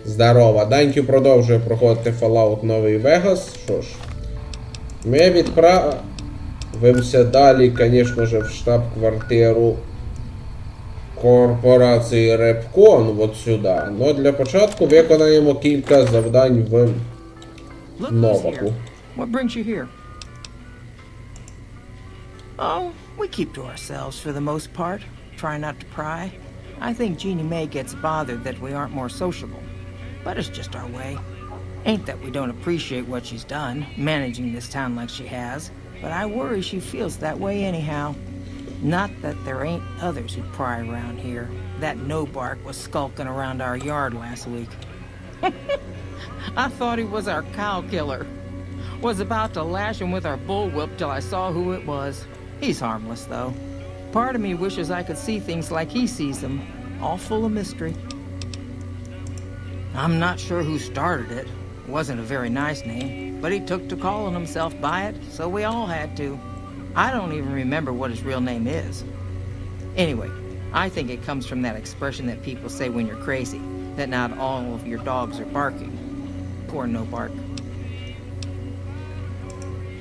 Здорово. Даньки продовжує проходити Fallout Новий Вегас. Що ж, ми відправимося далі, звісно ж, в штаб-квартиру корпорації Репкон, от сюди. Но для початку виконаємо кілька завдань в Новаку. What brings you here? Oh, we keep to ourselves for the most part. Try not to pry. I think Jeannie Mae gets bothered that we aren't more sociable. But it's just our way. Ain't that we don't appreciate what she's done, managing this town like she has, but I worry she feels that way anyhow. Not that there ain't others who pry around here. That no-bark was skulking around our yard last week. I thought he was our cow killer. Was about to lash him with our bullwhip till I saw who it was. He's harmless, though. Part of me wishes I could see things like he sees them, all full of mystery. I'm not sure who started it. Wasn't a very nice name, but he took to calling himself by it, so we all had to. I don't even remember what his real name is. Anyway, I think it comes from that expression that people say when you're crazy, that not all of your dogs are barking. Poor no bark.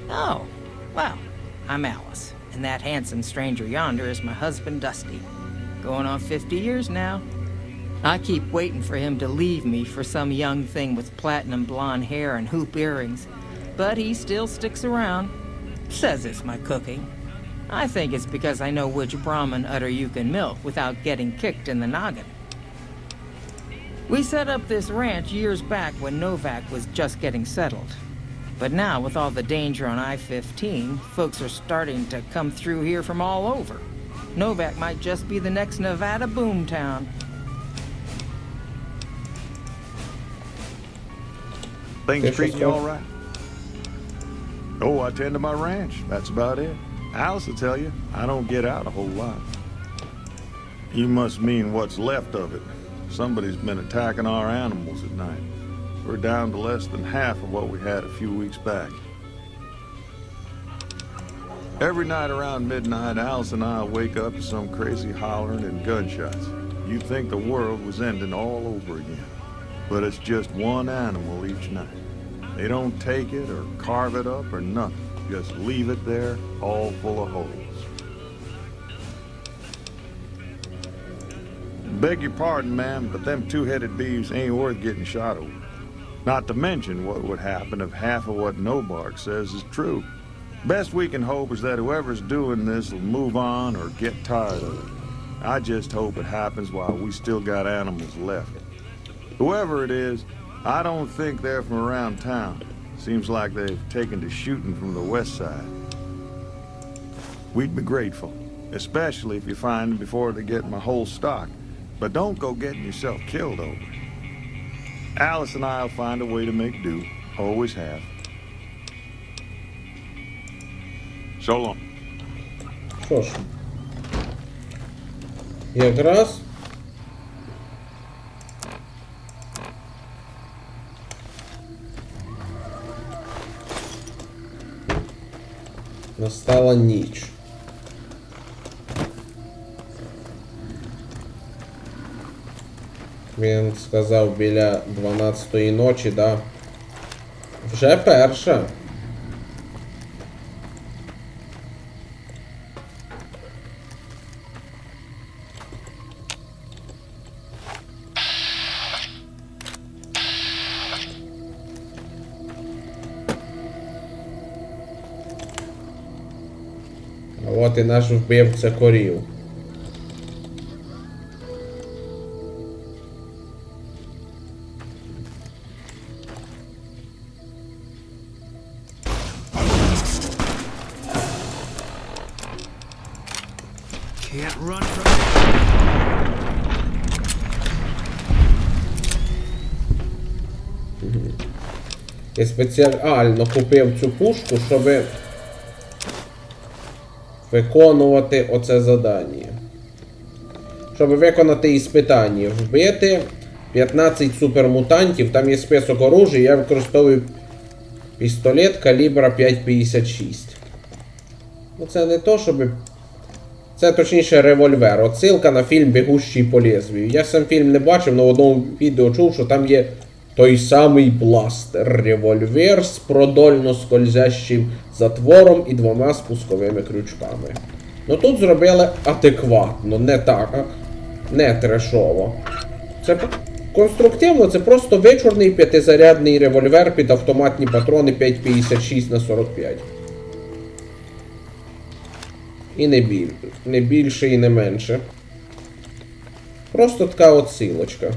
Oh, well, I'm Alice, and that handsome stranger yonder is my husband, Dusty. Going on 50 years now. I keep waiting for him to leave me for some young thing with platinum blonde hair and hoop earrings, but he still sticks around. Says it's my cooking. I think it's because I know which Brahmin udder you can milk without getting kicked in the noggin. We set up this ranch years back when Novak was just getting settled. But now, with all the danger on I-15, folks are starting to come through here from all over. Novak might just be the next Nevada boomtown. Things treating you all right? Oh, I tend to my ranch. That's about it. Alice will tell you, I don't get out a whole lot. You must mean what's left of it. Somebody's been attacking our animals at night. We're down to less than half of what we had a few weeks back. Every night around midnight, Alice and I wake up to some crazy hollering and gunshots. You'd think the world was ending all over again. But it's just one animal each night. They don't take it or carve it up or nothing. Just leave it there, all full of holes. Beg your pardon, ma'am, but them two-headed beeves ain't worth getting shot over. Not to mention what would happen if half of what Nobark says is true. Best we can hope is that whoever's doing this will move on or get tired of it. I just hope it happens while we still got animals left. Whoever it is, I don't think they're from around town. Seems like they've taken to shooting from the west side. We'd be grateful, especially if you find them before they get my whole stock. But don't go getting yourself killed over it. Alice and I'll find a way to make do. Always have. So long. Що ж, якраз настала ніч. Він сказав біля 12-ї ночі, да? Вже перша. А от і наш вбивця корів. Can't run from Я спеціально купив цю пушку, щоб виконувати оце завдання. Щоб виконати іспитання. Вбити 15 супермутантів, там є список оружия, я використовую пістолет калібра 5,56. Ну це не то, щоб Це точніше револьвер. Отсилка на фільм «Бігущий по лезвію». Я сам фільм не бачив, але в одному відео чув, що там є той самий бластер. Револьвер з продольно скользящим затвором і 2 спусковими крючками. Ну тут зробили адекватно, не так, не трешово. Це конструктивно, це просто вичурний 5-зарядний револьвер під автоматні патрони 5,56х45. І не більше і не менше. Просто така отсилочка.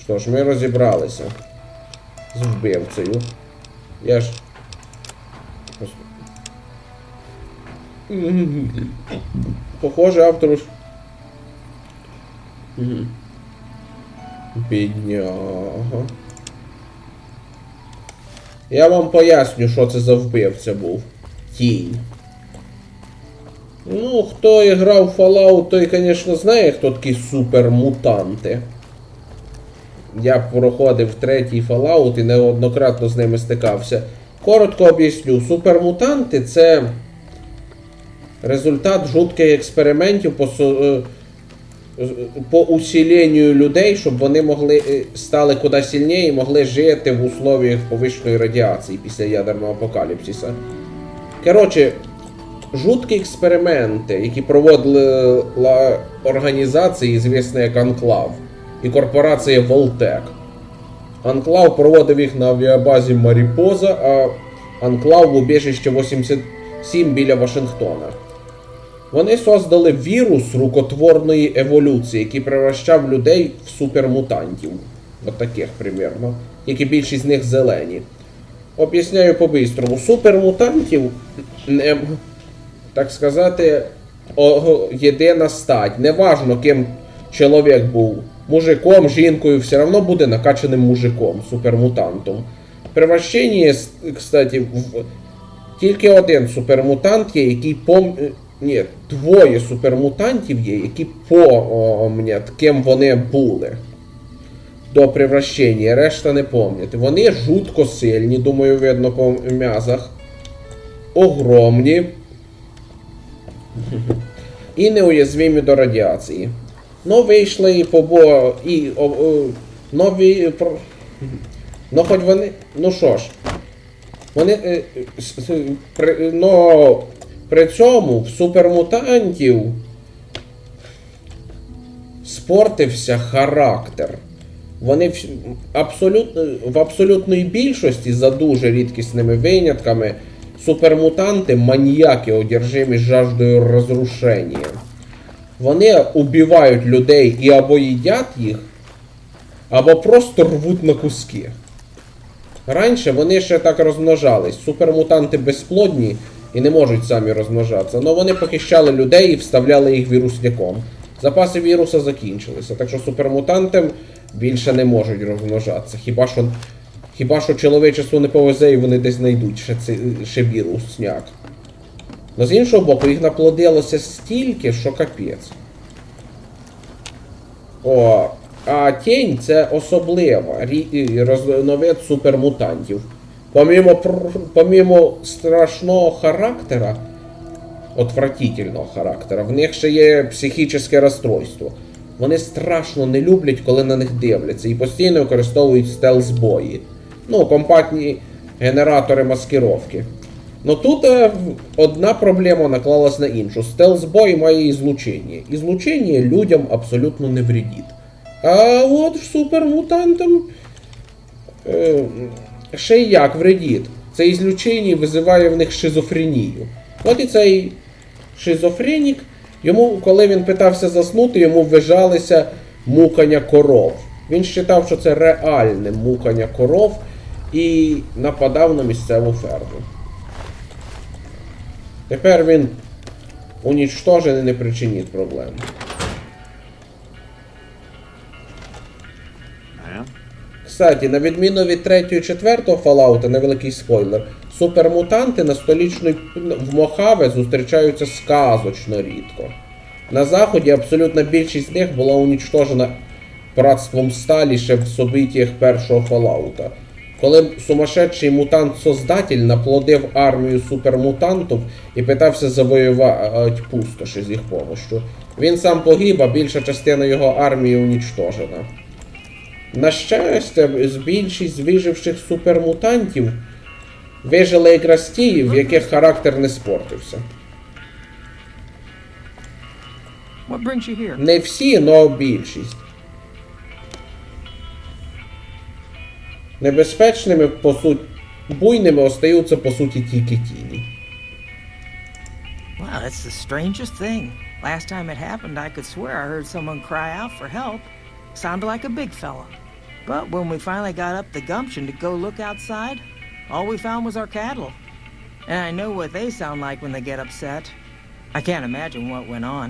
Що ж, ми розібралися з вбивцею. Я ж... Похоже, автору... Бідняга. Я вам поясню, що це за вбивця був. Тінь. Ну, хто грав в Fallout, той, звісно, знає, хто такі супермутанти. Я проходив 3-й Fallout і неоднократно з ними стикався. Коротко об'ясню. Супермутанти – це результат жутких експериментів по усиленню людей, щоб вони стали куди сильніше і могли жити в условиях повищеної радіації після ядерного апокаліпсиса. Коротше, жуткі експерименти, які проводила організація, звісна як Анклав, і корпорація Волтек. Анклав проводив їх на авіабазі Маріпоза, а Анклав в убіжищі 87 біля Вашингтона. Вони создали вірус рукотворної еволюції, який превращав людей в супермутантів. От таких, примірно. Тільки більшість з них зелені. Об'ясняю по-бистрому. Супермутантів, так сказати, єдина стать. Неважно, ким чоловік був. Мужиком, жінкою, все одно буде накачаним мужиком, супермутантом. Превращення, кстати, тільки один супермутант є, який Ні, 2 супермутантів є, які помнять, ким вони були до превращення, решта не помнять. Вони жутко сильні, думаю, видно по м'язах, огромні і неуязвимі до радіації. Ну, вийшли і нові... Ну, хоч вони... Ну, що ж, вони... При цьому в супермутантів спортився характер. Вони в абсолютній більшості, за дуже рідкісними винятками, супермутанти маніяки, одержимі жаждою розрушення. Вони убивають людей і або їдять їх, або просто рвуть на куски. Раніше вони ще так розмножались. Супермутанти безплодні і не можуть самі розмножатися. Але вони похищали людей і вставляли їх вірусняком. Запаси віруса закінчилися. Так що супермутантам більше не можуть розмножатися. Хіба що чоловічеству не повезе і вони десь знайдуть ще вірусняк. Но з іншого боку, їх наплодилося стільки, що капець. А тінь це особлива різновид супермутантів. Помимо страшного характера, отвратительного характера, в них ще є психічне розстройство. Вони страшно не люблять, коли на них дивляться, і постійно використовують стелс-бої. Ну, компактні генератори маскировки. Но тут одна проблема наклалась на іншу. Стелс-бой має ізлучення. Ізлучення людям абсолютно не вредить. А от супермутантам ще й як вредить. Це ізлучення визиває в них шизофренію. От і цей шизофренік, йому, коли він питався заснути, йому ввижалися мукання коров. Він вважав, що це реальне мукання коров і нападав на місцеву ферму. Тепер він унічтожений і не причинить проблем. Кстати, на відміну від 3-го і 4-го Fallout, невеликий спойлер, супермутанти на столічній в Мохаве зустрічаються сказочно рідко. На Заході абсолютна більшість з них була унічтожена братством Сталі ще в событіях 1-го Fallout. Коли сумасшедший мутант-создатель наплодив армію супермутантів і питався завоювати пустоші з їх помощью. Він сам погиб, а більша частина його армії унічтожена. На щастя, більшість виживших супермутантів вижили якраз ті, в яких характер не спортився. What brings you here? Не всі, але більшість. Небезпечними, по суті, буйними остаються, по суті, тільки тіні. Wow, that's the strangest thing. Last time it happened, I could swear I heard someone cry out for help. Sounded like a big fella. But when we finally got up the gumption to go look outside, all we found was our cattle. And I know what they sound like when they get upset. I can't imagine what went on.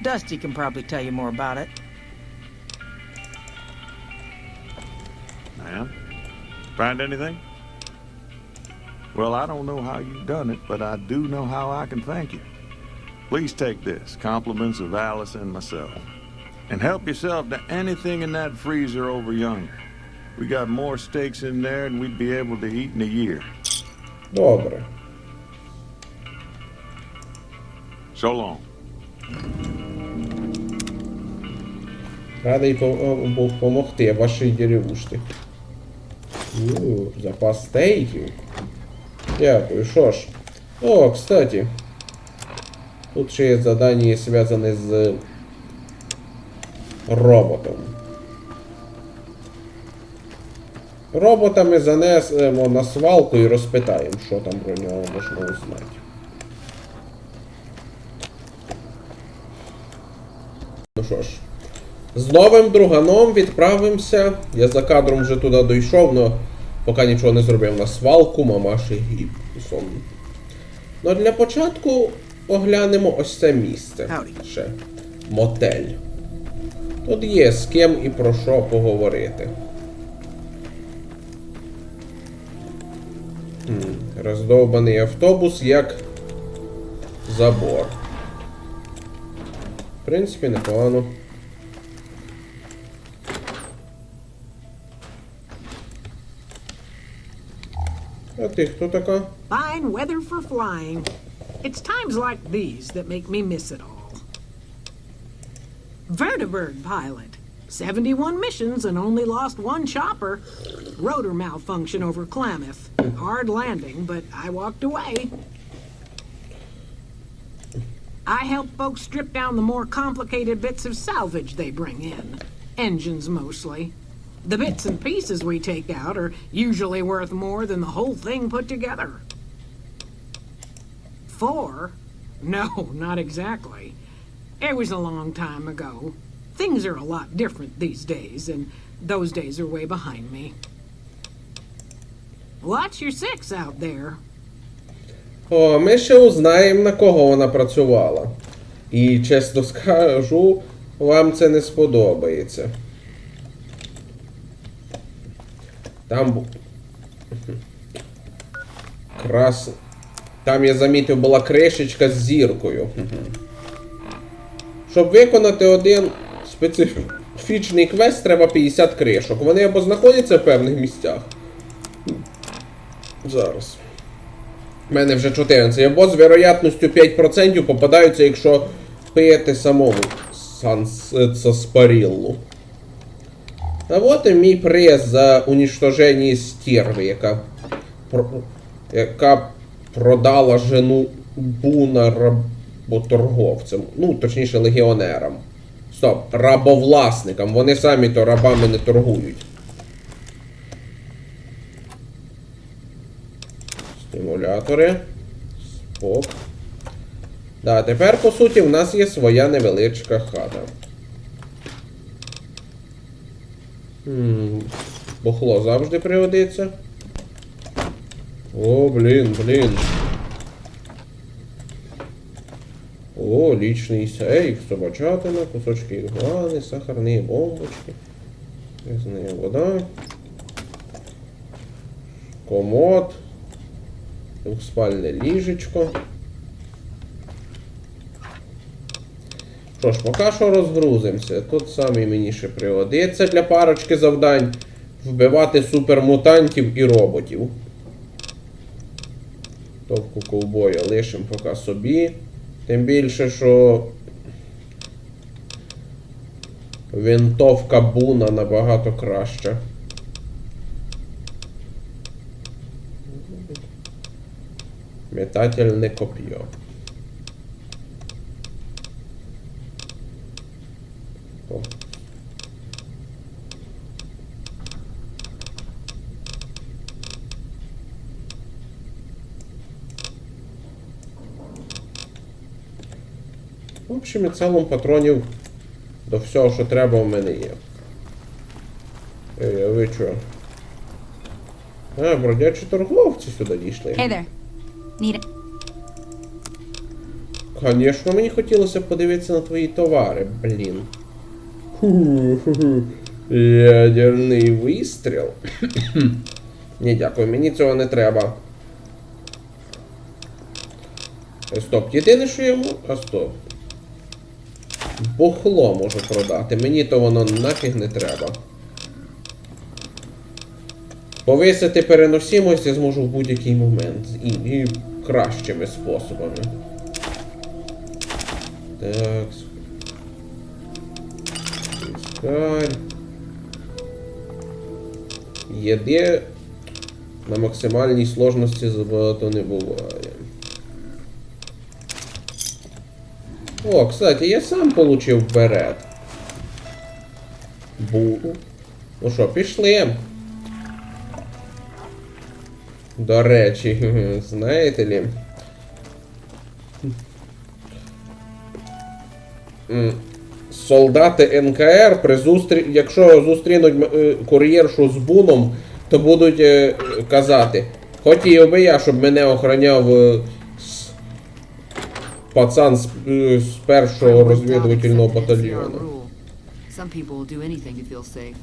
Dusty can probably tell you more about it. Man, find anything? Well, I don't know how you've done it, but I do know how I can thank you. Please take this, compliments of Alice and myself. And help yourself to anything in that freezer over yonder. We got more steaks in there than we'd be able to eat in a year. Добре. So long. Радий був помогти вашій деревушці. Запас стейків. Дякую, що ж. О, кстати. Тут ще є задання, зв'язане з роботом. Робота ми занесемо на свалку і розпитаємо, що там про нього можна узнати. Ну що ж. З новим друганом відправимося. Я за кадром вже туди дійшов, але поки нічого не зробив на свалку, мамаші і сон. Ну для початку оглянемо ось це місце. Ще. Мотель. Тут є з ким і про що поговорити. Роздовбаний автобус як забор. В принципі, непогано. А ти хто така? Fine weather for flying. It's times like these that make me miss it all. Vertibird pilot. 71 missions and only lost one chopper. Rotor malfunction over Klamath. Hard landing, but I walked away. I help folks strip down the more complicated bits of salvage they bring in. Engines mostly. The bits and pieces we take out are usually worth more than the whole thing put together. 4? No, not exactly. It was a long time ago. Things are a lot different these days, and those days are way behind me. Watch your 6 out there. О, ми ще узнаємо, на кого вона працювала. І, чесно скажу, вам це не сподобається. Там... Там, я замітив, була кришечка з зіркою. Щоб виконати один специфічний квест, треба 50 кришок. Вони або знаходяться в певних місцях. Зараз. У мене вже 14. Або з вероятністю 5% попадаються, якщо пити самому сарсапариллу. А от і мій приз за уничтоження стерви, яка продала жену Буна работорговцям. Ну, точніше, легіонерам. Стоп, рабовласникам. Вони самі то рабами не торгують. Стимулятори. Спок. Да, тепер, по суті, в нас є своя невеличка хата. Бухло завжди пригодиться. О, блін. О, лічний сейф, собачатина, кусочки ігуани, сахарні бомбочки. Грязна вода. Комод. Двохспальне ліжечко. Що ж, поки що розгрузимося. Тут самі мені ще пригодиться для парочки завдань. вбивати супермутантів і роботів. Топку ковбоя лишимо поки собі. Тим більше, що винтовка Буна набагато краща. Метательне коп'є. О. В общем і цілому патронів до всього, що треба, в мене є. Ей, а ви чо? А, бродячі торговці сюди дійшли. Hey there. Need it? Конечно, мені хотілося подивитися на твої товари, блін. Ху-ху-ху. Ядерний вистріл. Ні, дякую, мені цього не треба. Стоп, єдине, що я можу... А стоп. Бухло можу продати, мені то воно нафіг не треба. Повисити переносимость я зможу в будь-який момент. І кращими способами. Так. Скаль. Єди на максимальній сложності забагато не буває. О, кстати, я сам получив берет. Буду. Ну що, пішли. До речі, знаєте лі? Солдати НКР, якщо зустрінуть кур'єршу з буном, то будуть казати: хотів би я, щоб мене охороняв пацан з першого розвідувального батальйону. Some people will do anything to feel safe.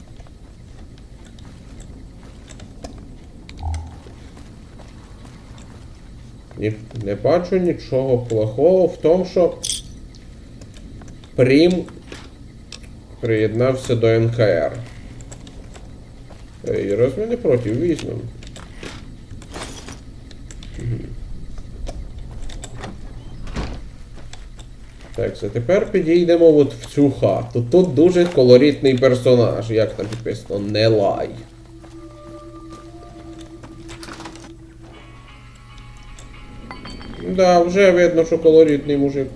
Не бачу нічого плохого в тому, що Прім приєднався до НКР. Ей, раз ми не проти, візьмемо. Так, а тепер підійдемо от в цю хату. Тут дуже колоритний персонаж, як там підписано, не лай. Да, вже видно, що колоритний мужик.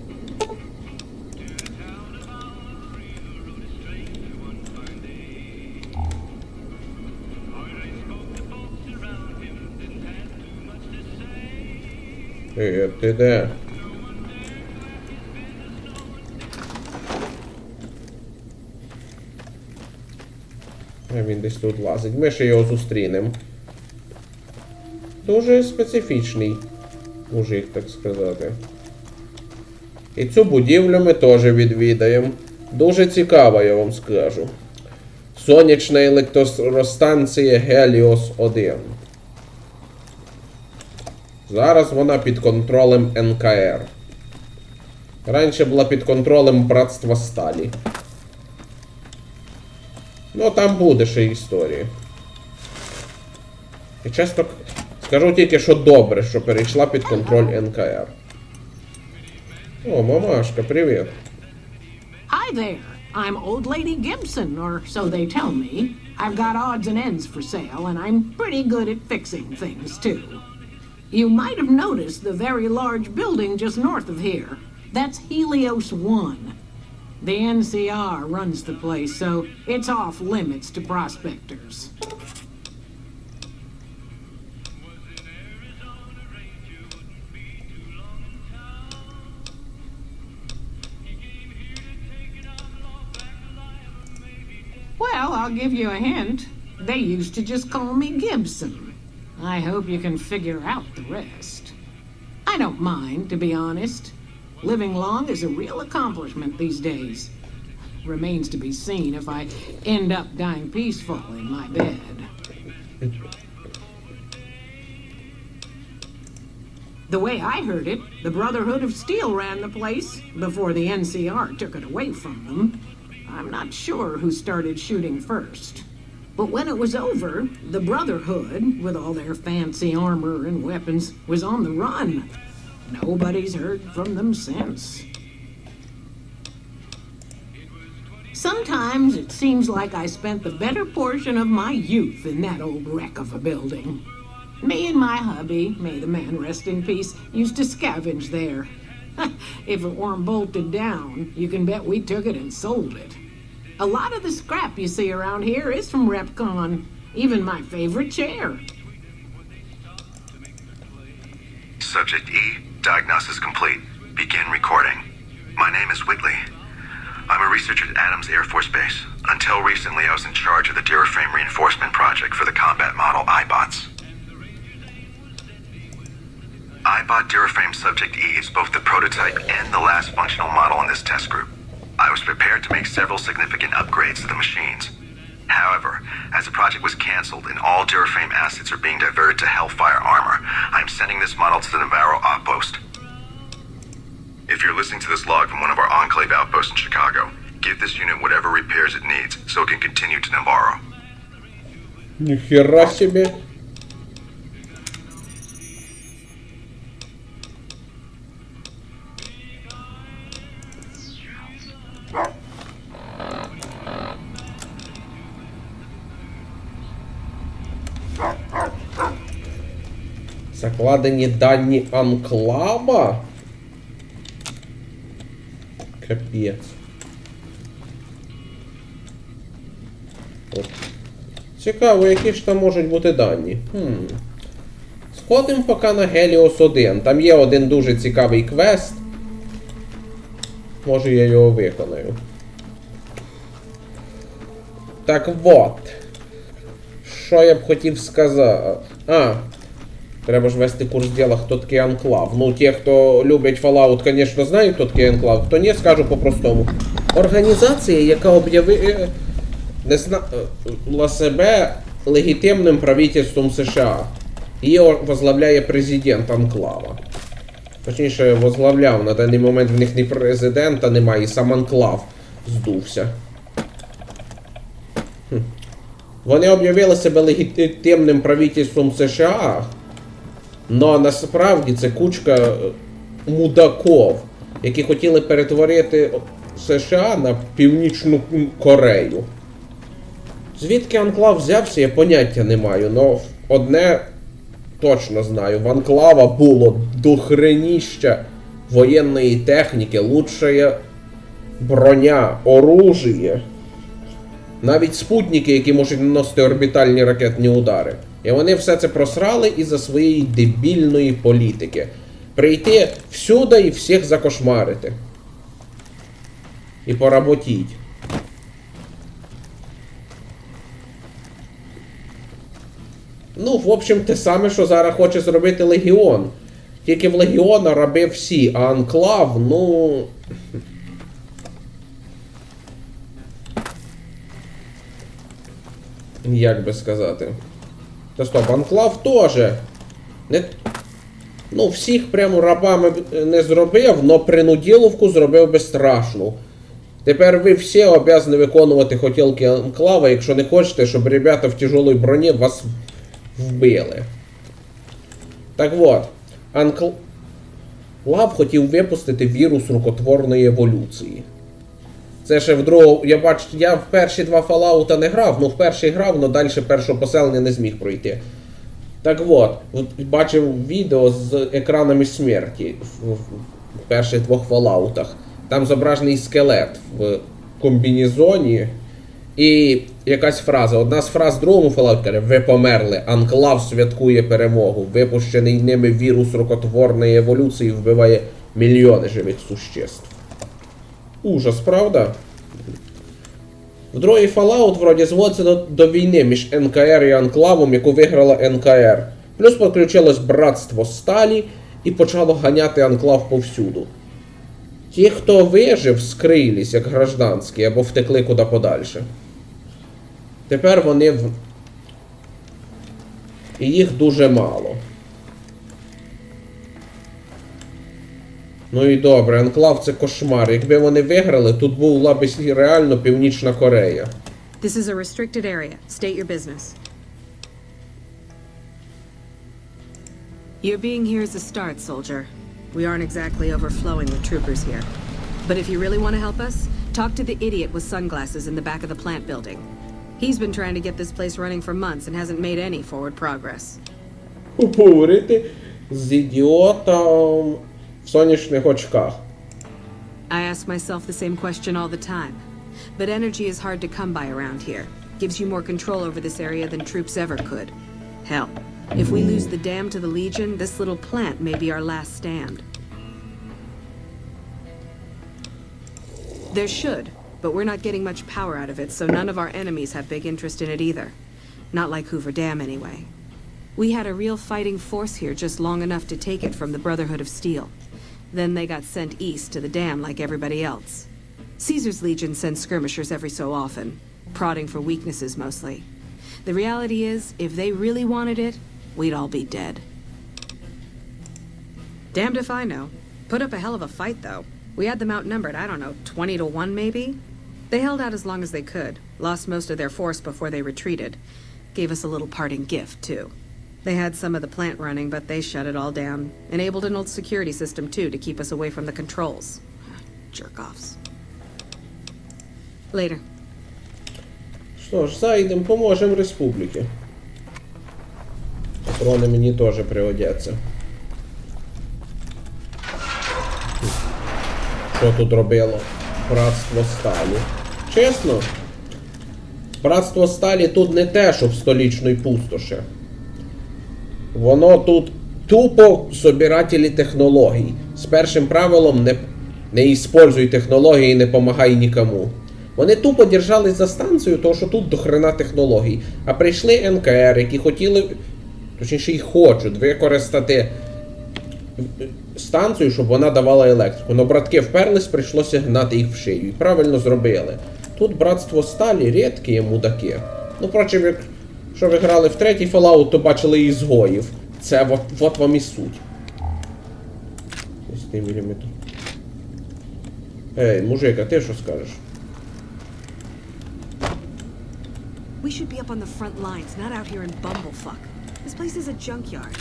Ей, ти де? А він десь тут лазить. Ми ще його зустрінемо. Дуже специфічний мужик, так сказати. І цю будівлю ми теж відвідаємо. Дуже цікаво, я вам скажу. Сонячна електростанція Геліос 1. Зараз вона під контролем НКР. Раніше була під контролем Братства Сталі. Ну, там буде ще історія. І чесно скажу тільки, що добре, що перейшла під контроль НКР. О, мамашка, привіт. Hi there. I'm Old Lady Gibson, or so they tell me. I've got odds and ends for sale, and I'm pretty good at fixing things, too. You might have noticed the very large building just north of here. That's Helios 1. The NCR runs the place, so it's off limits to prospectors. Well, I'll give you a hint. They used to just call me Gibson. I hope you can figure out the rest. I don't mind, to be honest. Living long is a real accomplishment these days. Remains to be seen if I end up dying peaceful in my bed. The way I heard it, the Brotherhood of Steel ran the place before the NCR took it away from them. I'm not sure who started shooting first. But when it was over, the Brotherhood, with all their fancy armor and weapons, was on the run. Nobody's heard from them since. Sometimes it seems like I spent the better portion of my youth in that old wreck of a building. Me and my hubby, may the man rest in peace, used to scavenge there. If it weren't bolted down, you can bet we took it and sold it. A lot of the scrap you see around here is from RepCon. Even my favorite chair. Subject E, diagnosis complete. Begin recording. My name is Whitley. I'm a researcher at Adams Air Force Base. Until recently, I was in charge of the Duraframe Reinforcement Project for the combat model iBots. iBot Duraframe Subject E is both the prototype and the last functional model in this test group. I was prepared to make several significant upgrades to the machines. However, as the project was canceled and all Duraframe assets are being diverted to Hellfire armor, I'm sending this model to the Navarro outpost. If you're listening to this log from one of our Enclave outposts in Chicago, give this unit whatever repairs it needs so it can continue to Navarro. Ніхера собі. Закладені дані анклава? Капець. От. Цікаво, які ж там можуть бути дані. Сходимо поки на Геліос 1. Там є один дуже цікавий квест. Може я його виконаю. Так вот. Що я б хотів сказати? Треба ж вести курс діла, хто такий анклав. Ну, ті, хто люблять Fallout, звісно, знають, хто такий анклав. Хто ні, скажу по-простому. Організація, яка об'явила себе легітимним правительством США. Її возглавляє президент анклава. Точніше, возглавляв. На даний момент в них ні президента немає, і сам анклав здувся. Вони об'явили себе легітимним правительством США, но насправді це кучка мудаков, які хотіли перетворити США на Північну Корею. Звідки анклав взявся, я поняття не маю, но одне точно знаю. В анклава було дохренища воєнної техніки, лучшая броня, оружие. Навіть спутники, які можуть наносити орбітальні ракетні удари. І вони все це просрали із-за своєї дебільної політики. Прийти всюди і всіх закошмарити. І поработіть. Ну, в общем, те саме, що зараз хоче зробити Легіон. Тільки в Легіона раби всі, а анклав, ну... Як би сказати. Та стоп, анклав теж. Не... Ну, всіх прямо рабами не зробив, но принуділовку зробив безстрашну. Тепер ви всі обязані виконувати хотілки анклава, якщо не хочете, щоб ребята в тяжелій броні вас вбили. Так от, анклав хотів випустити вірус рукотворної еволюції. Це ще в другому, я в перші два Fallout не грав, ну в перший грав, но далі першого поселення не зміг пройти. Так от, бачив відео з екранами смерті в перших двох Fallout'ах. Там зображений скелет в комбінезоні і якась фраза. Одна з фраз в другому Fallout каже: ви померли, анклав святкує перемогу, випущений ними вірус рукотворної еволюції вбиває мільйони живих существ. Ужас, правда? В другий Fallout вроді зводиться до війни між НКР і анклавом, яку виграла НКР. Плюс підключилось братство Сталі і почало ганяти анклав повсюду. Ті, хто вижив, скрились як гражданські або втекли куди подальше. Тепер вони і їх дуже мало. Ну і добре, анклав це кошмар. Якби вони виграли, тут була б реально Північна Корея. This is a restricted area. State your business. Your being here is a start, soldier. We aren't exactly overflowing with troopers here. But if you really want to help us, talk to the idiot with sunglasses in the back of the plant building. He's been trying to get this place running for months and hasn't made any forward progress. Поговорити з ідіотом в сонячних очках. I ask myself the same question all the time. But energy is hard to come by around here. Gives you more control over this area than troops ever could. Hell, if we lose the dam to the Legion, this little plant may be our last stand. There should, but we're not getting much power out of it, so none of our enemies have big interest in it either. Not like Hoover Dam, anyway. We had a real fighting force here just long enough to take it from the Brotherhood of Steel. Then they got sent east to the dam like everybody else. Caesar's Legion sends skirmishers every so often, prodding for weaknesses mostly. The reality is, if they really wanted it, we'd all be dead. Damned if I know. Put up a hell of a fight, though. We had them outnumbered, I don't know, 20 to 1 maybe? They held out as long as they could, lost most of their force before they retreated. Gave us a little parting gift, too. They had some of the plant running, but they shut it all down. Enabled an old security system, too, to keep us away from the controls. Jerk-offs. Later. Що ж, зайдемо, поможемо республіки. Патрони мені теж пригодяться. Що тут робило? Братство Сталі. Чесно, Братство Сталі тут не те, що в столічної пустоші. Воно тут тупо собирателі технологій. З першим правилом не іспользуй технології і не помагай нікому. Вони тупо держались за станцію, тому що тут дохрена технологій. А прийшли НКР, які хотіли, точніше й хочуть, використати станцію, щоб вона давала електрику. Но братки вперлись, прийшлося гнати їх в шию. І правильно зробили. Тут Братство Сталі рідкі мудаки. Ну, впрочем, якщо ви грали в третій Fallout, то бачили ізгоїв. Це от вам і суть. 10 мм. Ей, мужик, а ти що скажеш? We should be up on the front lines, not out here in Bumblefuck. This place is a junkyard.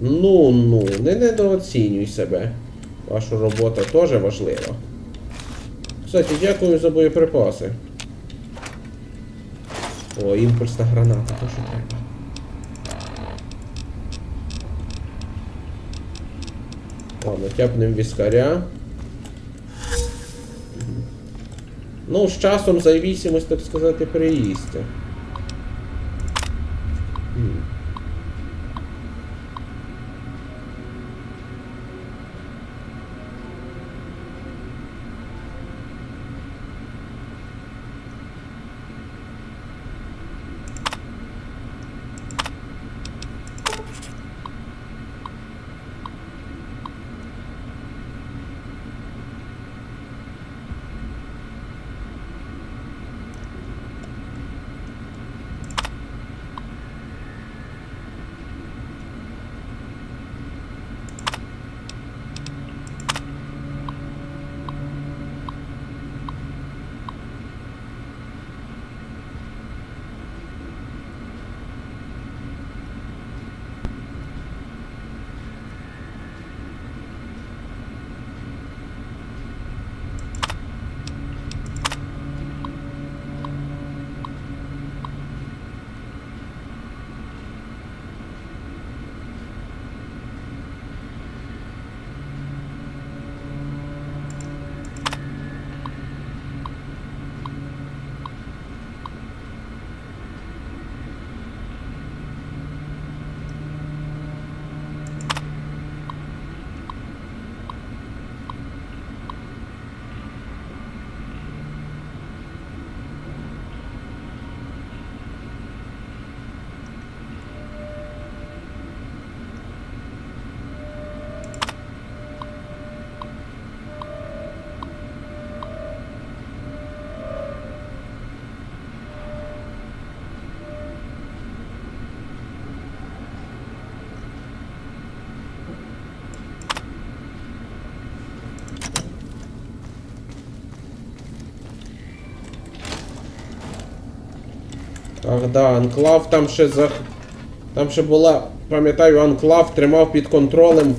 Ну, не недооцінюй себе. Ваша робота теж важлива. Кстати, дякую за боєприпаси. О, імпульсна граната, то що треба. Ладно, тяпнем віскаря. Ну, з часом завісимость, так сказати, приїсти. Ах, да, анклав там ще Там ще була, пам'ятаю, анклав тримав під контролем.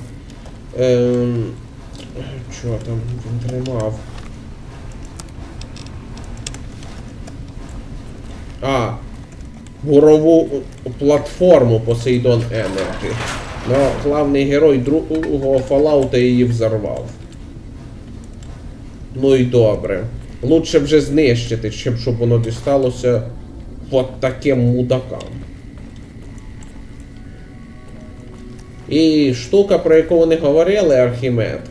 Чого там він тримав? Бурову платформу Посейдон Енерджі. Но главний герой другого Fallout її взорвав. Ну і добре. Лучше вже знищити, чим щоб воно дісталося от таким мудакам. І штука, про яку вони говорили, Архімед.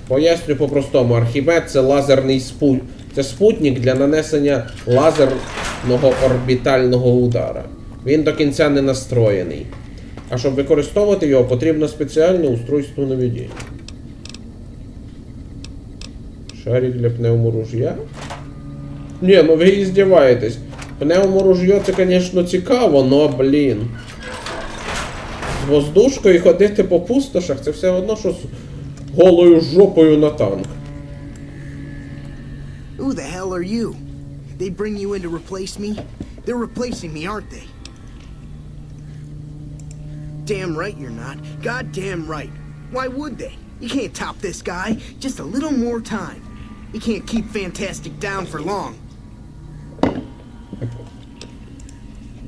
Поясню по-простому. Архімед — це лазерний спутник. Це спутник для нанесення лазерного орбітального удара. Він до кінця не настроєний. А щоб використовувати його, потрібно спеціальне устройство наведення. Шарик для пневморужья? Ні, ну ви іздіваєтесь. Пневморужьо — це, звісно, цікаво, но, блін. З воздушкою ходити по пустошах — це все одно, що з голою жопою на танк. Who the hell are you? They bring you in to replace me? They're replacing me, aren't they? Damn right you're not. Goddamn right. Why would they? You can't top this guy. Just a little more time. You can't keep Fantastic down for long.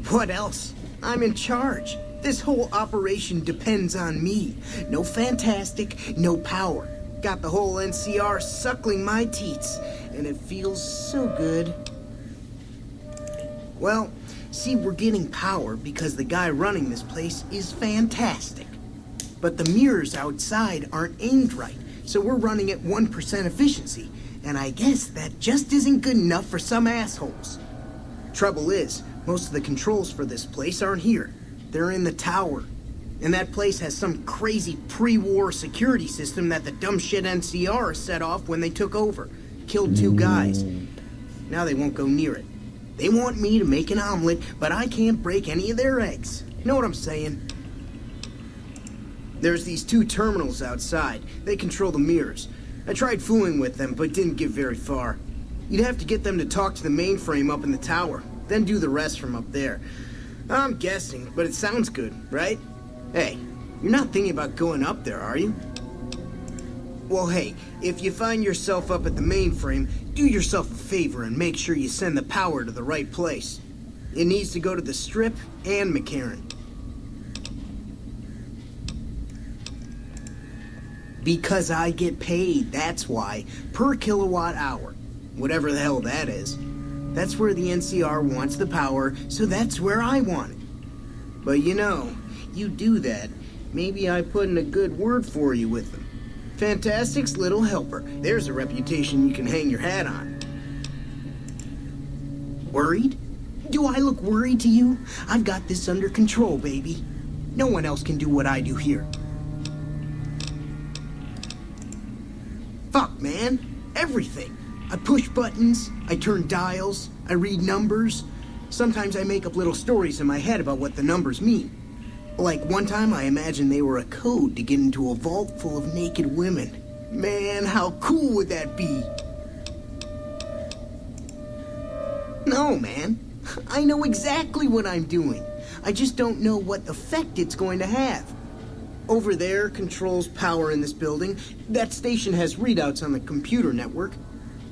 What else? I'm in charge. This whole operation depends on me. No Fantastic, no power. Got the whole NCR suckling my teats, and it feels so good. Well, see, we're getting power because the guy running this place is fantastic. But the mirrors outside aren't aimed right, so we're running at 1% efficiency, and I guess that just isn't good enough for some assholes. Trouble is, most of the controls for this place aren't here. They're in the tower. And that place has some crazy pre-war security system that the dumb shit NCR set off when they took over. Killed 2 guys. Now they won't go near it. They want me to make an omelet, but I can't break any of their eggs. Know what I'm saying? There's these 2 terminals outside. They control the mirrors. I tried fooling with them, but didn't get very far. You'd have to get them to talk to the mainframe up in the tower, then do the rest from up there. I'm guessing, but it sounds good, right? Hey, you're not thinking about going up there, are you? Well, hey, if you find yourself up at the mainframe, do yourself a favor and make sure you send the power to the right place. It needs to go to the Strip and McCarran. Because I get paid, that's why, per kilowatt hour. Whatever the hell that is. That's where the NCR wants the power, so that's where I want it. But you know, you do that, maybe I put in a good word for you with them. Fantastic's little helper. There's a reputation you can hang your hat on. Worried? Do I look worried to you? I've got this under control, baby. No one else can do what I do here. Fuck, man. Everything. I push buttons, I turn dials, I read numbers. Sometimes I make up little stories in my head about what the numbers mean. Like one time I imagined they were a code to get into a vault full of naked women. Man, how cool would that be? No, man. I know exactly what I'm doing. I just don't know what effect it's going to have. Over there controls power in this building. That station has readouts on the computer network.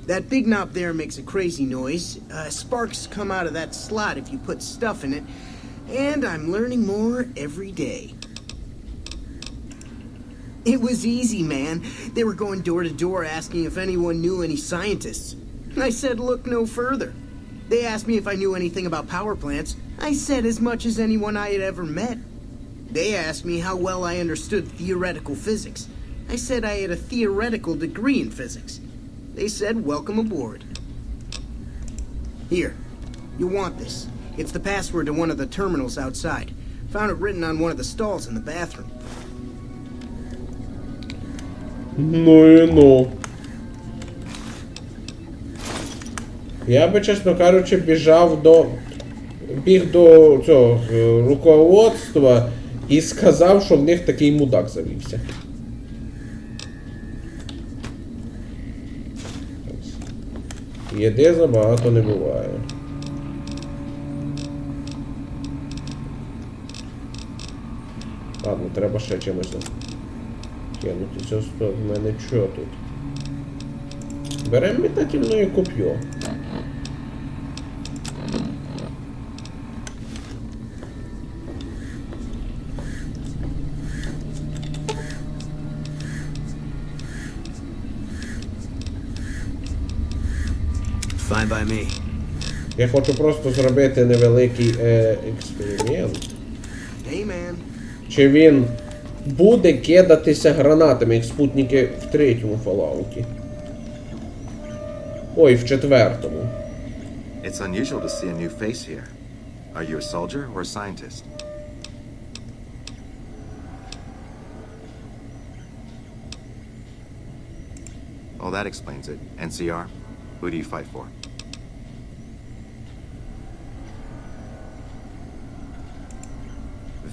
That big knob there makes a crazy noise. Sparks come out of that slot if you put stuff in it. And I'm learning more every day. It was easy, man. They were going door to door asking if anyone knew any scientists. I said look no further. They asked me if I knew anything about power plants. I said as much as anyone I had ever met. They asked me how well I understood theoretical physics. I said I had a theoretical degree in physics. They said welcome aboard. Here, you want this. It's the password to one of the terminals outside. Found it written on one of the stalls in the bathroom. Ну. Я би, чесно кажучи, біг до цього руководства і сказав, що в них такий мудак завівся. Єди забагато не буває. Ладно, треба ще чимось кинути. Це стоп, в мене що тут? Беремо метательне коп'є. Fine by me. Я хочу просто зробити невеликий експеримент. Hey, man. Чи він буде кидатися гранатами, як спутники в 3-му Fallout? Ой, в 4-му. It's unusual to see a new face here. Are you a soldier or a scientist? Oh, that explains it. NCR? Who do you fight for?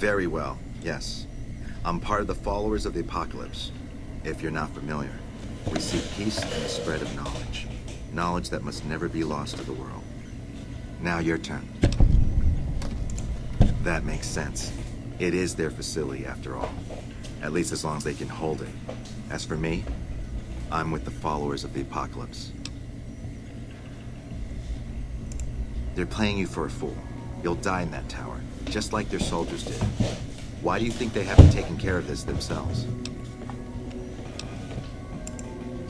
Very well, yes. I'm part of the followers of the apocalypse. If you're not familiar, we seek peace and the spread of knowledge. Knowledge that must never be lost to the world. Now your turn. That makes sense. It is their facility after all. At least as long as they can hold it. As for me, I'm with the followers of the apocalypse. They're playing you for a fool. You'll die in that tower, just like their soldiers did. Why do you think they haven't taken care of this themselves?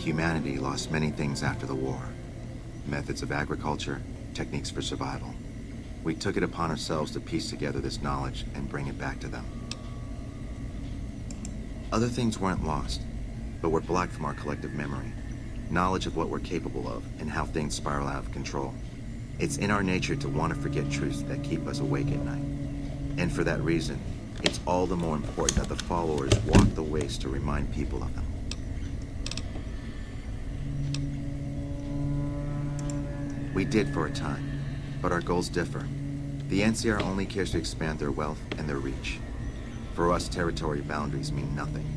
Humanity lost many things after the war. Methods of agriculture, techniques for survival. We took it upon ourselves to piece together this knowledge and bring it back to them. Other things weren't lost, but were blocked from our collective memory. Knowledge of what we're capable of and how things spiral out of control. It's in our nature to want to forget truths that keep us awake at night. And for that reason, it's all the more important that the followers walk the ways to remind people of them. We did for a time, but our goals differ. The NCR only cares to expand their wealth and their reach. For us, territory boundaries mean nothing,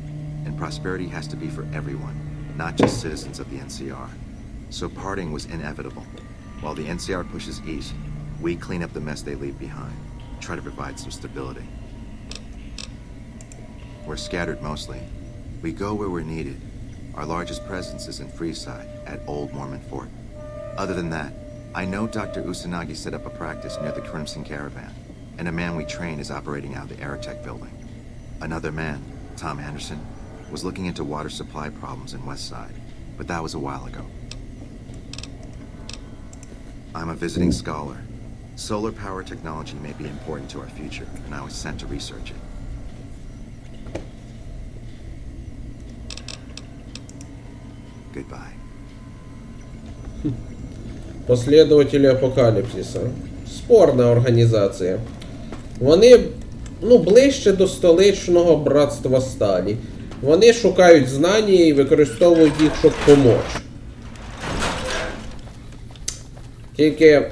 and prosperity has to be for everyone, not just citizens of the NCR. So parting was inevitable. While the NCR pushes east, we clean up the mess they leave behind, try to provide some stability. We're scattered mostly. We go where we're needed. Our largest presence is in Freeside, at Old Mormon Fort. Other than that, I know Dr. Usanagi set up a practice near the Crimson Caravan, and a man we train is operating out of the Aerotech building. Another man, Tom Anderson, was looking into water supply problems in Westside, but that was a while ago. I'm a visiting scholar. Solar power technology may be important to our future, and I was sent to research it. Goodbye. Последователі Апокаліпсиса. Спорна організація. Вони, ближче до столичного братства Сталі. Вони шукають знання і використовують їх, щоб помочь. Тільки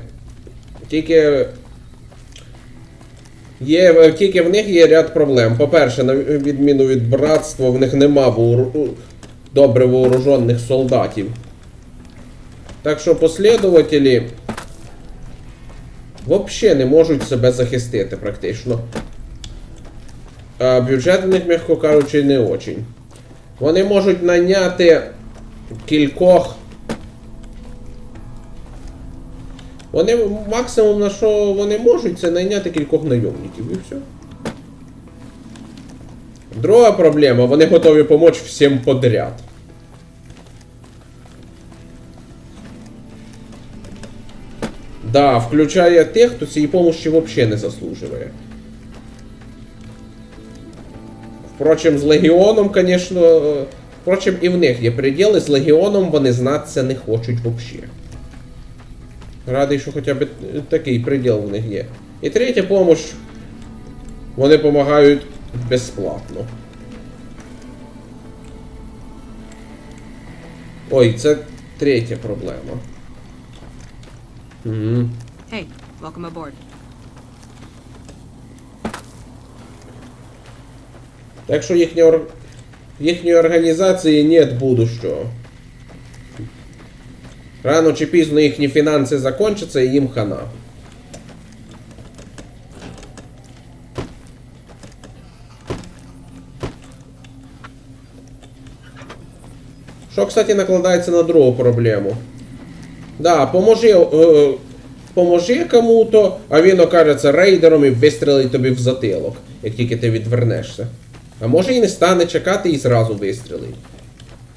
в них є ряд проблем. По-перше, на відміну від братства, в них нема добре вооружених солдатів. Так що послідователі взагалі не можуть себе захистити практично. А бюджет у них, м'яко кажучи, не очень. Вони можуть найняти кількох. Вони максимум, на що вони можуть, це найняти кількох найомників і все. Друга проблема, вони готові допомогти всім подряд. Да, включає тих, хто цієї помощі взагалі не заслужує. Впрочем, з Легіоном, звісно... Впрочем, і в них є приділи, з Легіоном вони знатися не хочуть взагалі. Радий, що хоча б такий приділ в них є. І третя помощь. Вони допомагають безплатно. Ой, це третя проблема. Угу. Hey, welcome aboard. Так що їхньої організації нет будущого. Рано чи пізно їхні фінанси закінчаться і їм хана. Що, кстати, накладається на другу проблему. Да, поможи кому-то, а він окажеться рейдером і вистрелить тобі в затилок, як тільки ти відвернешся. А може і не стане чекати і зразу вистрелить.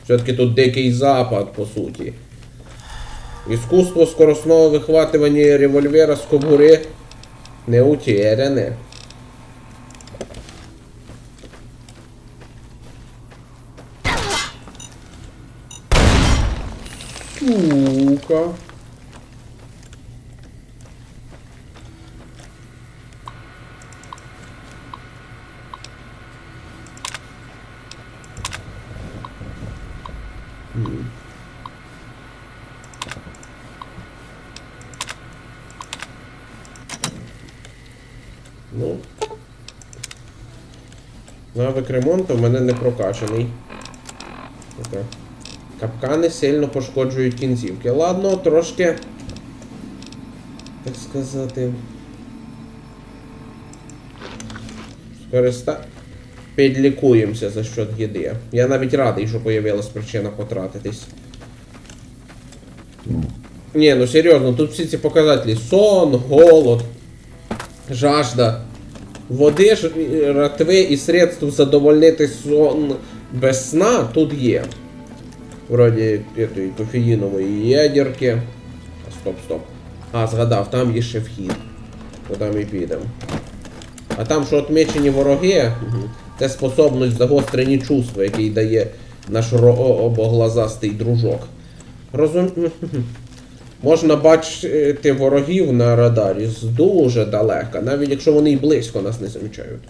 Все-таки тут дикий запад, по суті. Іскусство скоростного вихватування револьвера з кобури не утеряне. Сука. Ну. Навик ремонту в мене не прокачаний. Таке. Капкани сильно пошкоджують кінцівки. Ладно, трошки, так сказати, підлікуємося за счет їди. Я навіть радий, що появилась причина потратитись. Ні, ну серйозно, тут всі ці показателі. Сон, голод, жажда. Води, ратви і средств задовольнити сон без сна тут є. Вроді этой кофеїнової ядерки. Стоп. А, згадав, там є ще вхід. Куди ми підемо. А там, що отмечені вороги, це способність загострені чувства, який дає наш обоглазастий дружок. Можна бачити ворогів на радарі з дуже далека, навіть якщо вони й близько нас не замічають.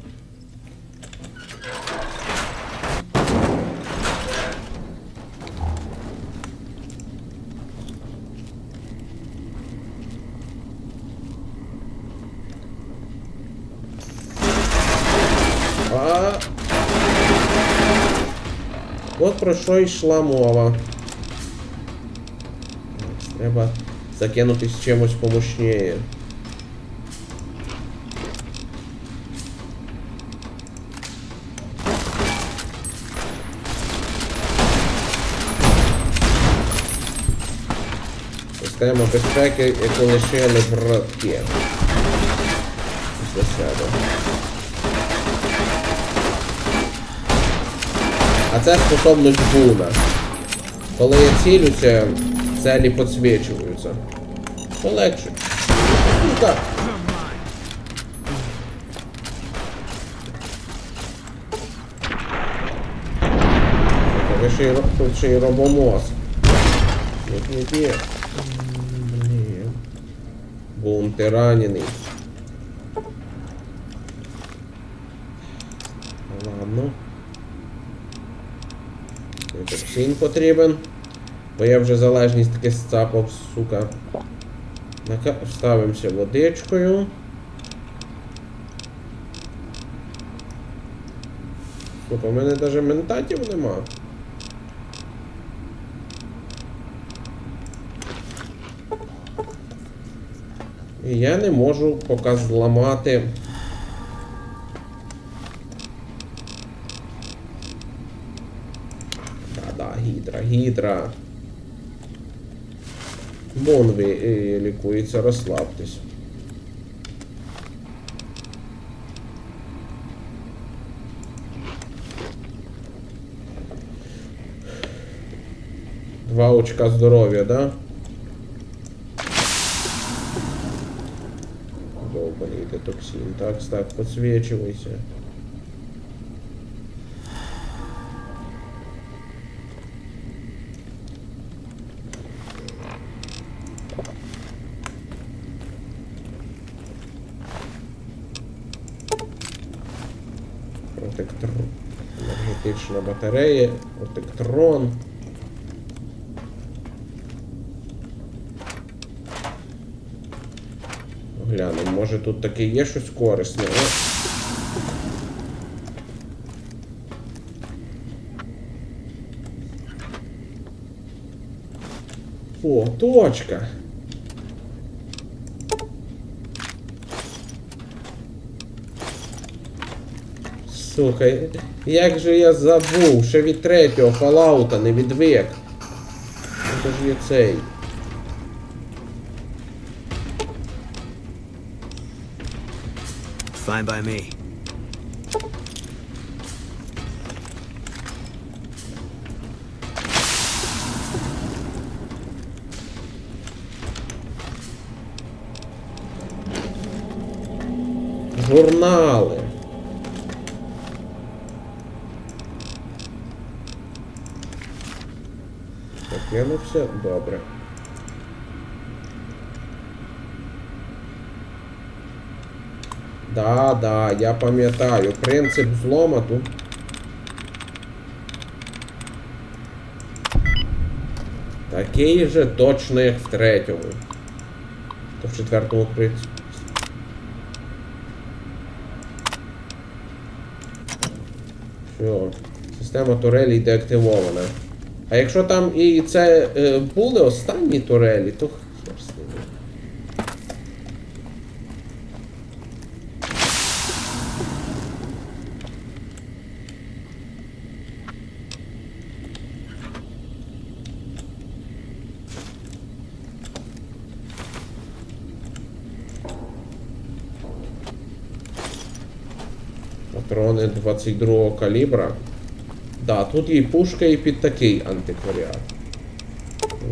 От про що йшла мова. Треба закинутись чимось помощніше. Система безпеки, яку лишили братки. Після себе. А це способність буна. Коли я цілюся, цілі підсвічуються. Полегше. Ну так. Ви ще й робомоз. Ні. Бун, ти ранений. Ладно. Токсин потрібен. Бо я вже залежність таки сцапав, сука. Ставимося водичкою. Сука, у мене навіть ментатів нема. І я не можу поки зламати. Гідра. Бон лікується, розслабтесь. Два очка здоров'я, да? Довбаний детоксин. Так, підсвічуйся. Енергетична батарея, протектрон. Глянемо, може тут таки є щось корисне. О, точка. Слухай, як же я забув, ще від третього Fallout'а не відвик. то ж є цей. Fine by me. Журнали. Так, я не все добре. Да, я пам'ятаю. Принцип злома тут. Такий же точно, як в третьому. То в четвертому принципі. Все. Система турелей деактивована. А якщо там і це були останні турелі, то хер з ними. Патрони 22-го калібра. Да, тут є пушка і під такий антикваріат.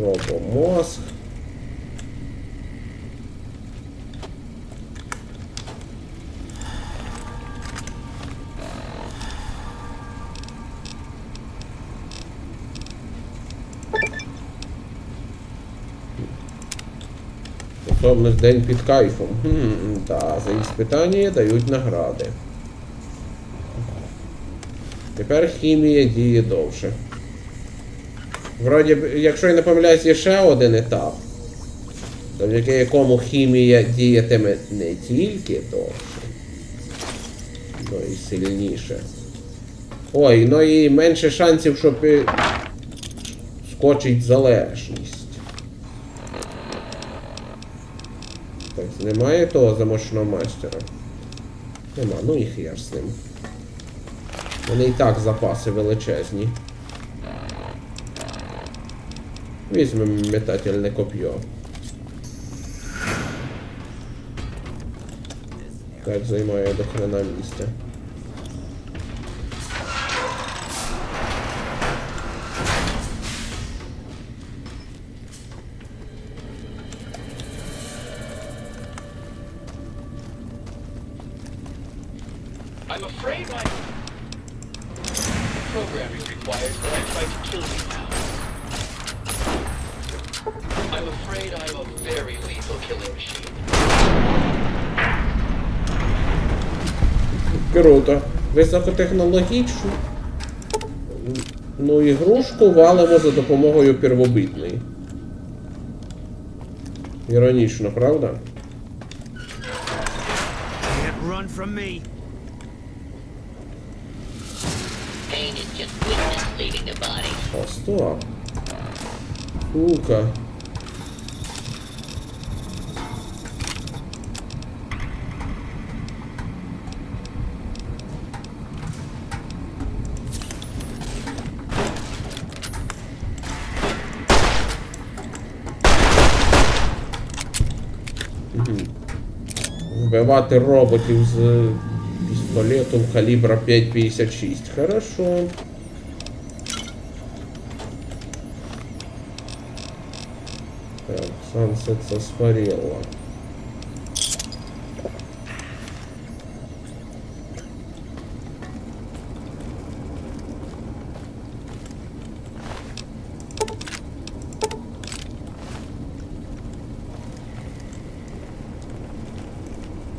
Робомозг. Способність день під кайфом. Да, за іспитання дають награди. Тепер хімія діє довше. Вроді, якщо я не помиляюсь, є ще один етап, завдяки якому хімія діятиме не тільки довше, але й сильніше. Ой, ну і менше шансів, щоб скочить залежність. Так, немає того замочного мастера? Нема, ну і хер з ним. Вони і так запаси величезні. Візьмемо метательне коп'є. Так, займає до хрена місця. I'm afraid my programming requires that I try to kill you now. I'm afraid I'm a very lethal killing machine. Круто. Високотехнологічну. Ну, ігрушку валимо за допомогою первобитної. Іронічно, правда? Can't run from me. Pain is just weakness leaving the body. О, стоп. Сука. Вбивати роботів з пістолетом калібра 5,56. Хорошо. Так, Sunset Sarsaparilla.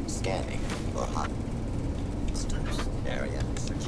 Scanning for hot area search.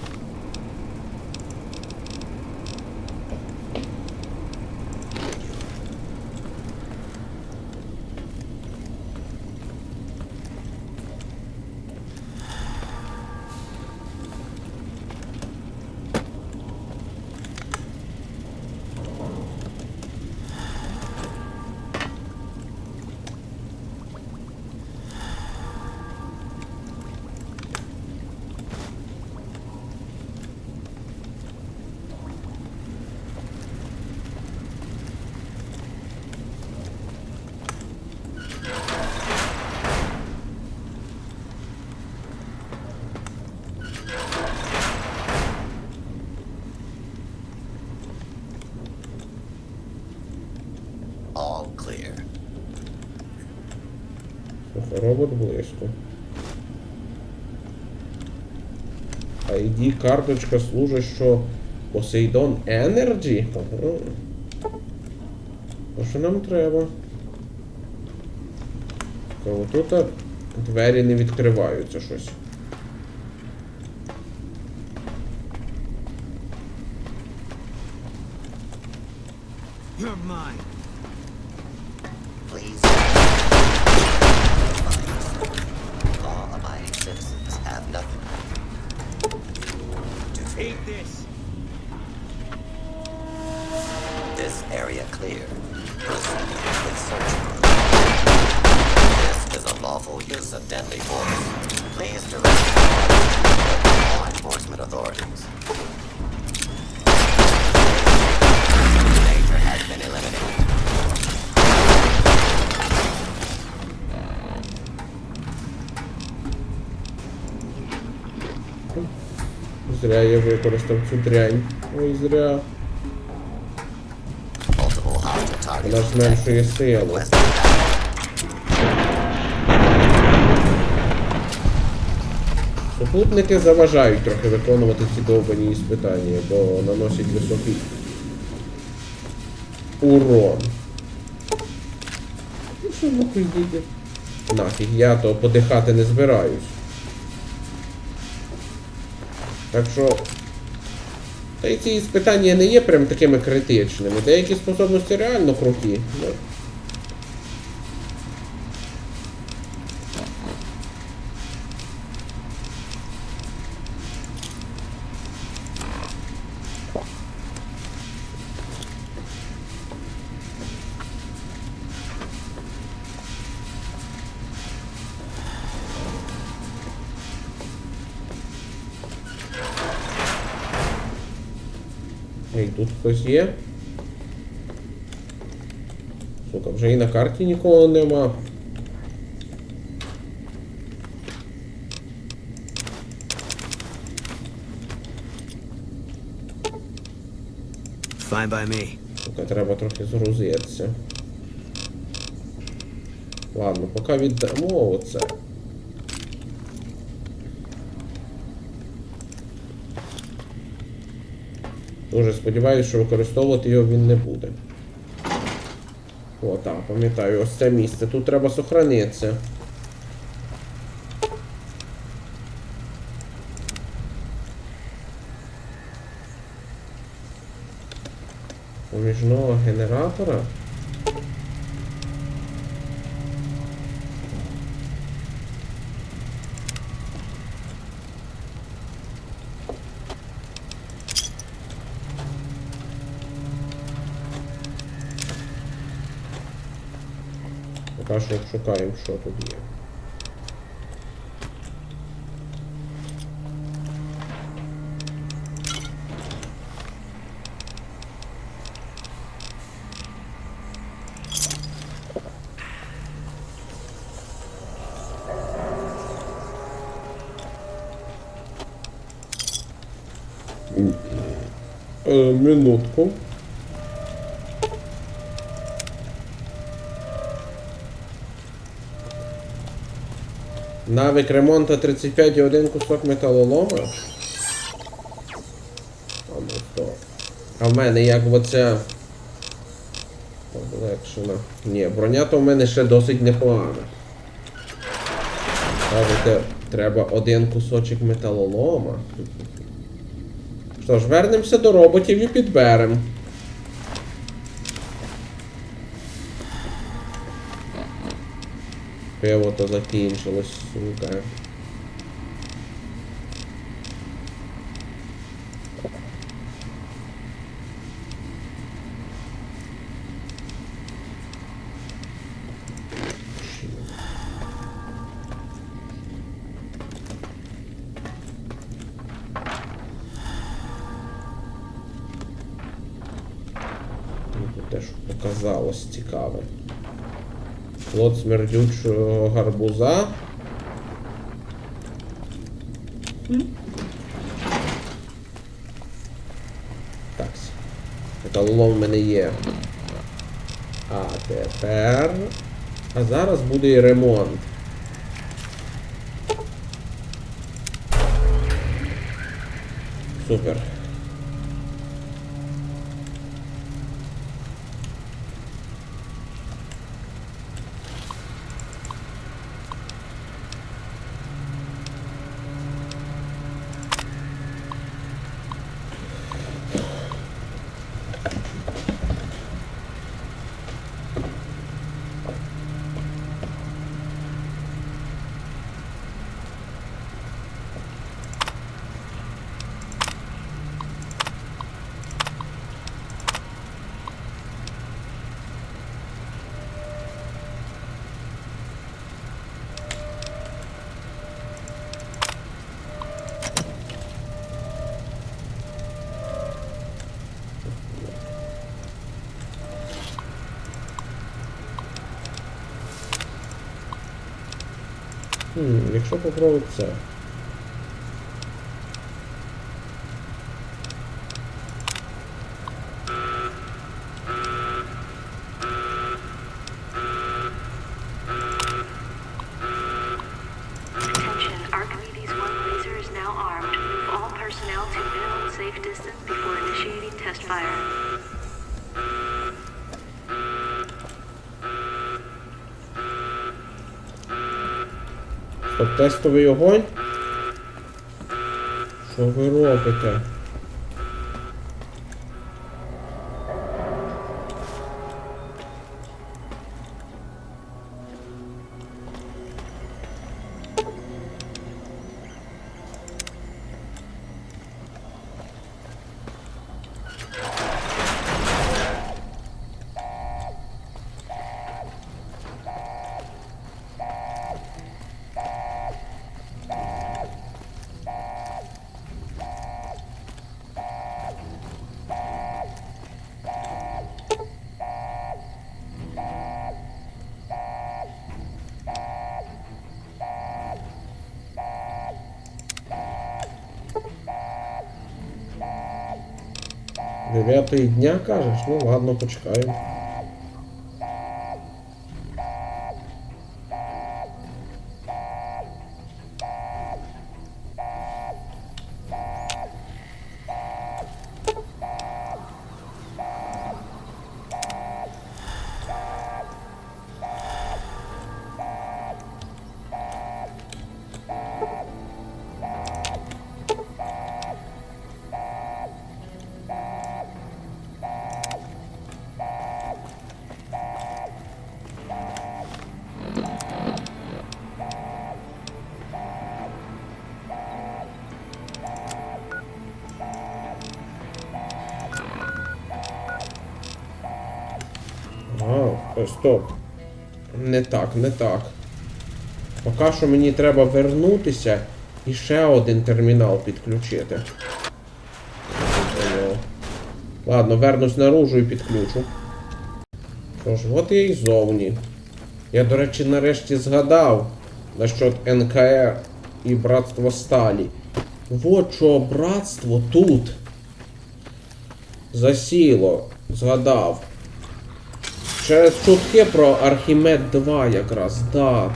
Робот близько. ID карточка служить, що Посейдон Energy? То що нам треба? Кого тут двері не відкриваються щось. You're mine. Please. Law-abiding citizens have nothing to fear. Eat this. This area clear. Proceed with search group. This is a lawful use of deadly force. Please direct law enforcement authorities. Danger has been eliminated. Зря я використав цю дрянь. Ой, зря. Multiple hostile targets. Вона ж зменшує силу. West of that. Супутники заважають трохи виконувати ці довбані іспитання, бо наносять високий урон. Ну що, ну йдіть. Нафіг, я то подихати не збираюсь. Так що... Та й ці іспитання не є прям такими критичними. Деякі способності реально круті. Ну. Ей, тут хтось є? Сука, вже і на карті нікого нема. Fine by me. Сука, треба трохи згрузитися. Ладно, поки віддамо оце. Дуже сподіваюся, що використовувати його він не буде. О, так, пам'ятаю, ось це місце. Тут треба сохранитися. Поміжного генератора? Поки що шукаємо, що тут є. Минутку. Навик ремонту 35 і 1 кусок металолома. А ну стоп. А в мене як оця... Облегшена. Ні, броня то в мене ще досить непогана. Кажете, треба 1 кусочок металолома. Що ж, вернемося до роботів і підберемо. Пиво то закінчилось, сука. Тут те, що показалось цікаве. Плод смердючого гарбуза. Так. Металолом в мене є. А тепер... А зараз буде і ремонт. Супер. Якщо попробувати це. Attention, Archimedes 1 laser is now armed. Move all personnel to minimum safe distance before initiating test fire. Стоп, тестовий огонь? Що ви робите? Дев'ятої дня, кажеш? Ну ладно, почекаю. Стоп. Не так, не так. Поки що мені треба вернутися і ще один термінал підключити. Ладно, вернусь наружу і підключу. Що ж, от я і зовні. Я, до речі, нарешті згадав насчет НКР і братства Сталі. Вот що братство тут засіло. Згадав. Через чутки про Архімед 2 якраз, да.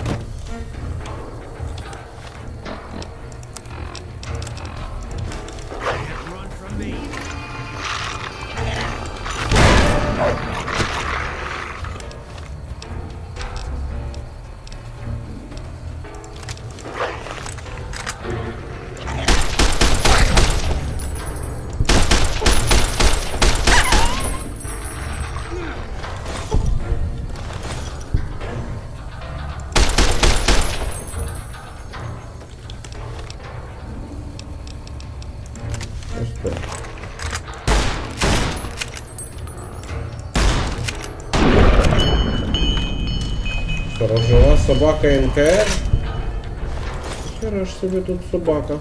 Сторожова собака НКР. Хера ж собі тут собака.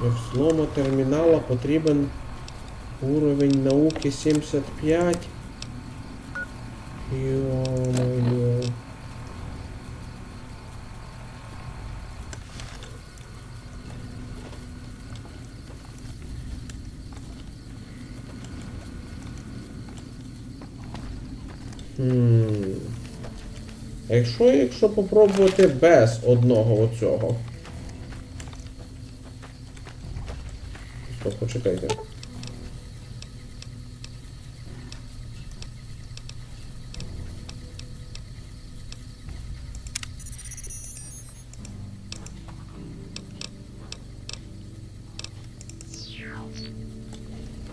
Для взлому термінала потрібен уровень науки 75. Йо-моє. Якщо попробувати без одного оцього. Стоп, почекайте.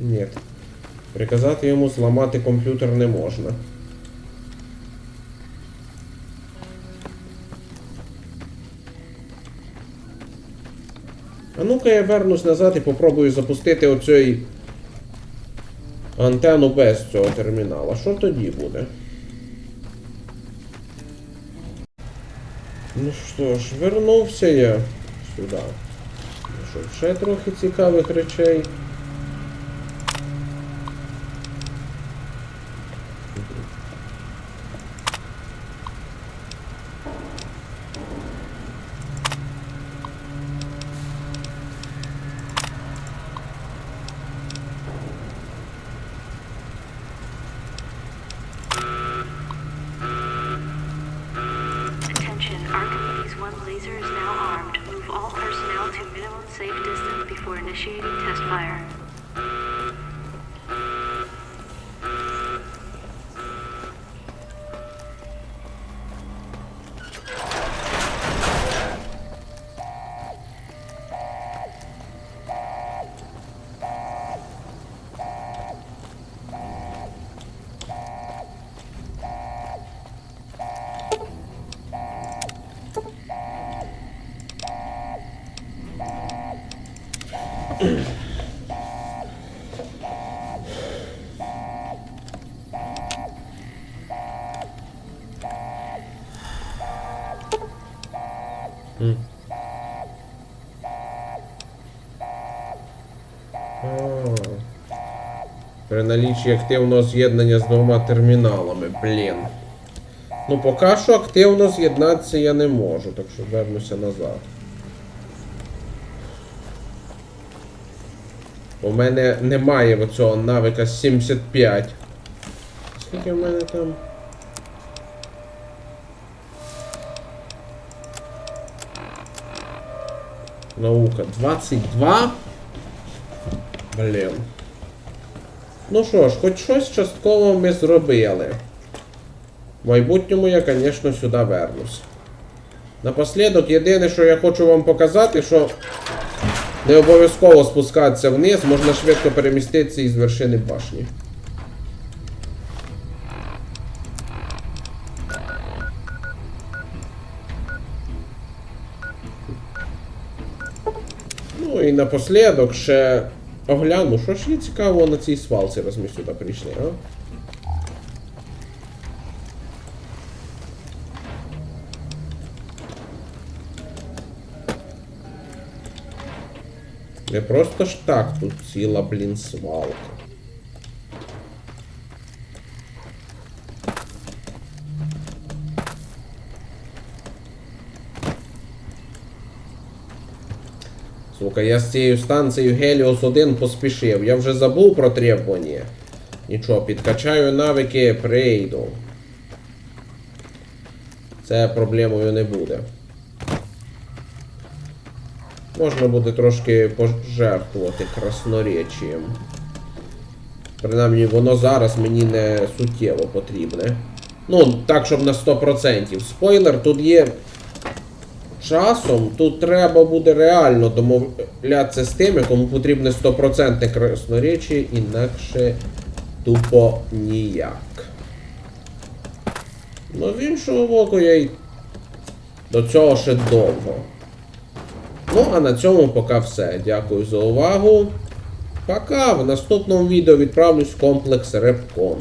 Ні. Приказати йому зламати комп'ютер не можна. А ну-ка я вернусь назад і попробую запустити оцей антенну без цього термінала. Що тоді буде? Ну що ж, вернувся я сюди. Знайшов ще трохи цікавих речей. Attention, Archimedes 1 laser is now armed. Move all personnel to minimum safe distance before initiating test fire. При налічі активного з'єднання з двома терміналами, блін. Ну, поки що активно з'єднатися я не можу, так що вернуся назад. У мене немає оцього навика 75. Скільки в мене там? Наука 22? Блін. Ну що ж, хоч щось частково ми зробили. В майбутньому я, звісно, сюди вернусь. Напослідок, єдине, що я хочу вам показати, що не обов'язково спускатися вниз, можна швидко переміститися із вершини башні. Ну і напослідок ще огляну, що ж є цікавого на цій свалці, раз ми сюди прийшли, а? Не просто ж так тут ціла, блін, свалка. Сука, я з цією станцією Геліос 1 поспішив. Я вже забув про требування. Нічого, підкачаю навики, прийду. Це проблемою не буде. Можна буде трошки пожертвувати красноречієм. Принаймні, воно зараз мені не суттєво потрібне. Ну, так, щоб на 100%. Спойлер, тут є... Часом тут треба буде реально домовлятися з тими, кому потрібне 100% красноречі, інакше тупо ніяк. Ну, з іншого боку, я й до цього ще довго. Ну, а на цьому поки все. Дякую за увагу. Пока! В наступному відео відправлюсь в комплекс Репкон.